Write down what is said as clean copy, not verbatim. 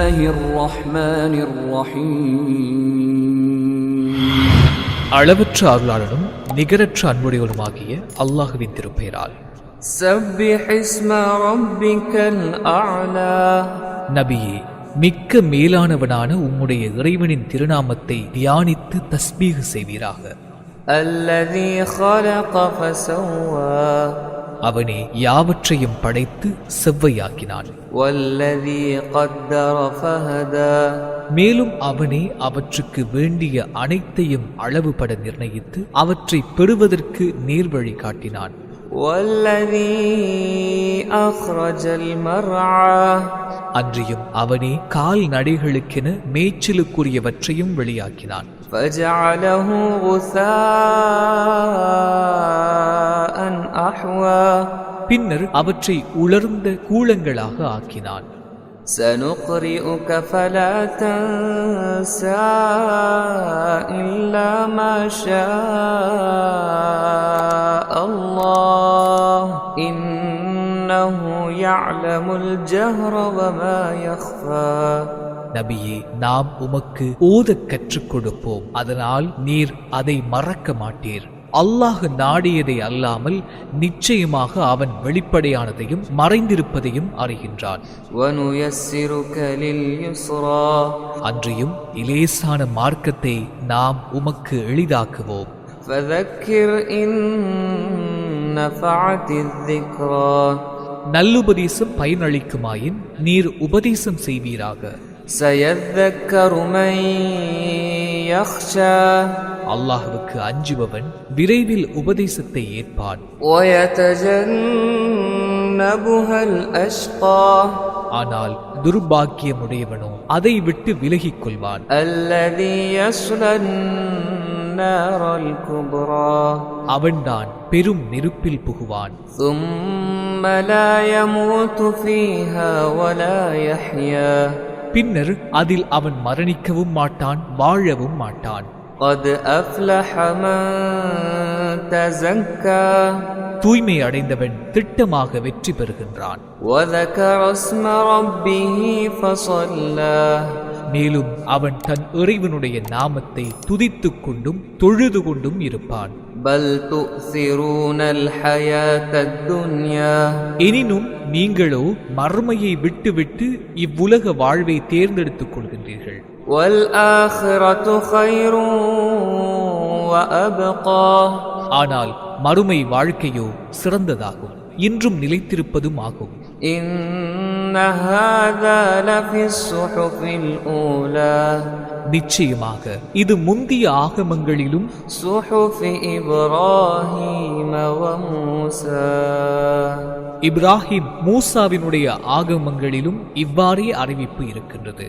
பிஸ்மில்லாஹிர் ரஹ்மானிர் ரஹீம். அளவற்ற அருளாளனும் நிகரற்ற அன்புடையவனுமாகிய அல்லாஹுவின் திருப்பெயரால். சப்பிஹ் இஸ்ம ரப்பிக்கல் அஅலா. நபியே, மிக்க மேலானவனான உம்முடைய இறைவனின் திருநாமத்தை தியானித்து தஸ்பீஹ் செய்வீராக. அல்லதீ خلق فسوى. அவனே யாவற்றையும் படைத்து செவ்வையாக்கினான். வல்லதீ قدر فهدى. மேலும் அவனே அவற்றுக்கு வேண்டிய அனைத்தையும் அளவுபட நிர்ணயித்து அவற்றை பெறுவதற்கு நேர்வழி காட்டினான். வல்லதீ அக்ரஜல் மர்ஆ. அன்றியும் அவனே கால்நடைகளுக்கென மேய்ச்சலுக்குரியவற்றையும் வெளியாக்கினான். فجعله غثاء أحوى. பின்னர் அவற்றை உலர்ந்த கூளங்களாக ஆக்கினான். سنقرئك فلا تنسى إلا ما شاء الله إنه يعلم الجهر وما يخفى. நபியே, நாம் உமக்கு ஓதக் கற்றுக் கொடுப்போம், அதனால் நீர் அதை மறக்க மாட்டீர். அல்லாஹ் நாடியதை அல்லாமல் நிச்சயமாக அவன் வெளிப்படையானதையும் மறைந்திருப்பதையும் அறிகின்றான். அன்றியும் இலேசான மார்க்கத்தை நாம் உமக்கு எளிதாக்குவோம். நல்லுபதேசம் பயனளிக்குமாயின் நீர் உபதேசம் செய்வீராக. அல்லாஹ்வுக்கு அஞ்சுபவன் விரைவில் உபதேசத்தை ஏற்பான். ஆனால் துர்பாக்கியமுடையவனோ அதை விட்டு விலகிக் கொள்வான். அவன்தான் பெரும் நெருப்பில் புகுவான். பின்னர் அதில் அவன் மரணிக்கவும் மாட்டான், வாழவும் மாட்டான். தூய்மை அடைந்தவன் திட்டமாக வெற்றி பெறுகின்றான். மேலும் அவன் தன் இறைவனுடைய நாமத்தை துதித்துக் கொண்டும் தொழுது கொண்டும் இருப்பான். எனினும் நீங்களோ மறுமையை விட்டுவிட்டு இவ்வுலக வாழ்வை தேர்ந்தெடுத்துக் கொள்கின்றீர்கள். ஆனால் மறுமை வாழ்க்கையோ சிறந்ததாகும், இன்றும் நிலைத்திருப்பதும் ஆகும். நிச்சயமாக இது முந்திய ஆகமங்களிலும் இப்ராஹிம் மூசாவினுடைய ஆகமங்களிலும் இவ்வாறே அறிவிப்பு இருக்கின்றது.